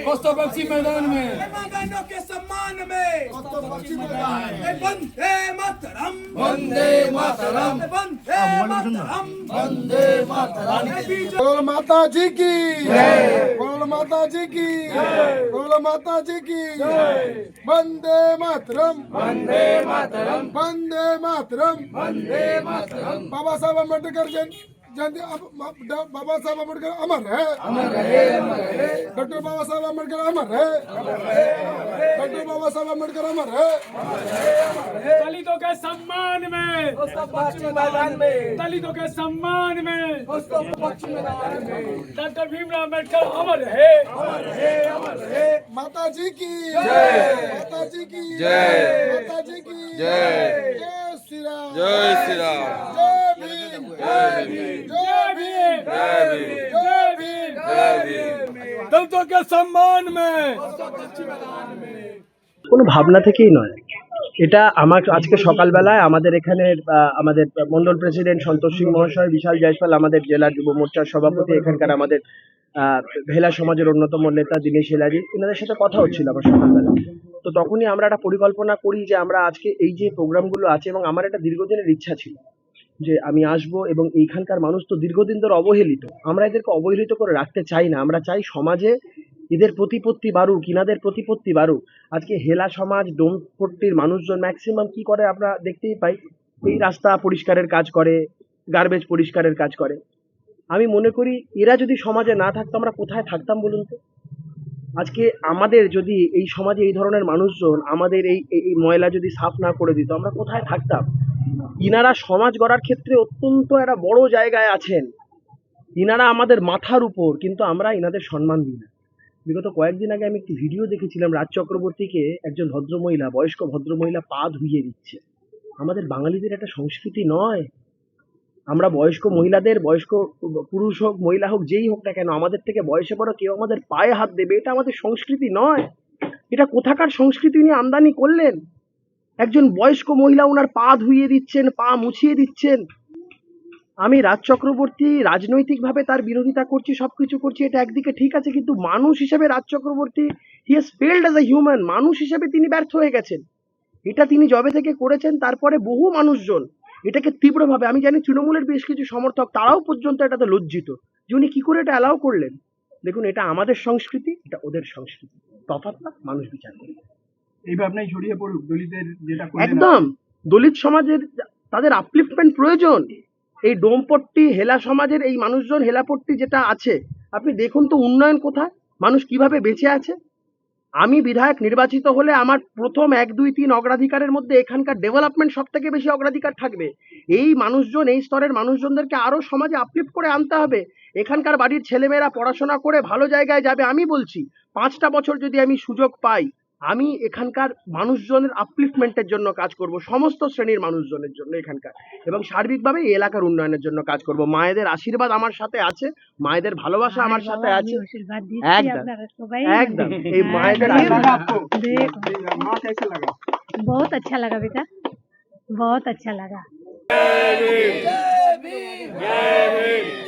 पक्षी मैदान में बहनों के सम्मान में वंदे मातरम वंदे मातरम वंदे मातरम वंदे मातरम। बोल माता जी की जय, बोल माता जी की जय, बोल माता जी की जय। वंदे मातरम वंदे मातरम वंदे मातरम वंदे मातरम। बाबा साहब अम्बेडकर जयंती बाबा साहब अम्बेडकर अमर है, अमर रहे अमर रहे। डॉक्टर बाबा साहब अम्बेडकर अमर है, डॉक्टर बाबा साहब अम्बेडकर अमर है। दलितों के सम्मान में पक्षी मैदान में दलितों के सम्मान में उसको पक्षी मैदान में डॉक्टर भीमराव अम्बेडकर अमर है। अमर रहे। माता जी की जय, माता जी की जय, माता जी की जय, जय श्री राम, जय श्री राम, जय भीम, जय भीम, जय भीम, जय भीम, जय भीम। जय भीम। दलितों के सम्मान में কোনো ভাবনা থেকেই নয় এটা। আমার আজকে সকালবেলায় আমাদের এখানে আমাদের মন্ডল প্রেসিডেন্ট সন্তোষ সিং মহাশয়, বিশাল জয়সওয়াল আমাদের জেলা যুব মোর্চার সভাপতি, এখানকার আমাদের ভেলা সমাজের অন্যতম নেতা দীনেশ হেলাজি, এনাদের সাথে কথা হচ্ছিল আমার সকালবেলা। তো তখনই আমরা একটা পরিকল্পনা করি যে আমরা আজকে এই যে প্রোগ্রামগুলো আছে, এবং আমার একটা দীর্ঘদিনের ইচ্ছা ছিল যে আমি আসব, এবং এইখানকার মানুষ তো দীর্ঘদিন ধরে অবহেলিত, আমরা এদেরকে অবহেলিত করে রাখতে চাই না। আমরা চাই সমাজে এদের প্রতিপত্তি বাড়ুক, ইনাদের প্রতিপত্তি বাড়ুক। আজকে হেলা সমাজ ডোমপট্টির মানুষজন ম্যাক্সিমাম কি করে আমরা দেখতেই পাই, এই রাস্তা পরিষ্কারের কাজ করে, গার্বেজ পরিষ্কারের কাজ করে। আমি মনে করি এরা যদি সমাজে না থাকতো আমরা কোথায় থাকতাম বলুন তো? আজকে আমাদের যদি এই সমাজে এই ধরনের মানুষজন আমাদের এই ময়লা যদি সাফ না করে দিত, আমরা কোথায় থাকতাম? ইনারা সমাজ গড়ার ক্ষেত্রে অত্যন্ত একটা বড় জায়গায় আছেন, ইনারা আমাদের মাথার উপর, কিন্তু আমরা ইনাদের সম্মান দিই না। বিগত কয়েকদিন আগে আমি একটি ভিডিও দেখেছিলাম, রাজ চক্রবর্তীকে একজন ভদ্রমহিলা, বয়স্ক ভদ্রমহিলা পা ধুইয়ে দিচ্ছে। আমাদের বাঙালিদের একটা সংস্কৃতি নয়। আমরা বয়স্ক মহিলাদের, বয়স্ক পুরুষ হোক মহিলা হোক যেই হোক না কেন, আমাদের থেকে বয়সে বড় কেউ আমাদের পায়ে হাত দেবে, এটা আমাদের সংস্কৃতি নয়। এটা কোথাকার সংস্কৃতি নিয়ে আমদানি করলেন? একজন বয়স্ক মহিলা ওনার পা ধুইয়ে দিচ্ছেন, পা মুছিয়ে দিচ্ছেন। আমি রাজ চক্রবর্তী রাজনৈতিকভাবে তার বিরোধিতা করছি, সবকিছু করছি, এটা একদিকে ঠিক আছে, কিন্তু মানুষ হিসেবে Raj Chakraborty he has failed as a human. মানুষ হিসেবে তিনি ব্যর্থ হয়ে গেছেন। এটা তিনি জবে থেকে করেছেন, তারপরে বহু মানুষজন এটাকে তীব্রভাবে, আমি জানি তৃণমূলের বেশ কিছু সমর্থক তারাও পর্যন্ত এটাতে লজ্জিত যে উনি কি করে এটা অ্যালাউ করলেন। দেখুন, এটা আমাদের সংস্কৃতি, এটা ওদের সংস্কৃতি, তফাৎটা মানুষ বিচার করবে। এই ভাবনায় ছড়িয়ে পড়ুক দলিতের যেটা একদম দলিত সমাজের তাদের আপলিফটমেন্ট প্রয়োজন। এই ডোমপট্টি হেলা সমাজের এই মানুষজন, হেলাপট্টি যেটা আছে, আপনি দেখুন তো উন্নয়ন কোথায়, মানুষ কিভাবে বেঁচে আছে। আমি বিধায়ক নির্বাচিত হলে আমার প্রথম 1, 2, 3 অগ্রাধিকারের মধ্যে এখানকার ডেভেলপমেন্ট সব থেকে বেশি অগ্রাধিকার থাকবে। এই মানুষজন, এই স্তরের মানুষজনদেরকে আরো সমাজে আপলিফট করে আনতে হবে। এখানকার বাড়ির ছেলেমেয়েরা পড়াশোনা করে ভালো জায়গায় যাবে। আমি বলছি 5টা বছর যদি আমি সুযোগ পাই, আমি এখানকার মানুষজনের আপলিফটমেন্টের জন্য কাজ করব, সমস্ত শ্রেণীর মানুষজনের জন্য এখানকার, এবং সার্বিকভাবে এই এলাকার উন্নয়নের জন্য কাজ করব। মায়েদের আশীর্বাদ আমার সাথে আছে, মায়েদের ভালোবাসা আমার সাথে আছে। একদম একদম এই মায়েদের আশীর্বাদ। बहुत अच्छा लगा बेटा, बहुत अच्छा लगा। जय भीम, जय भीम, जय भीम।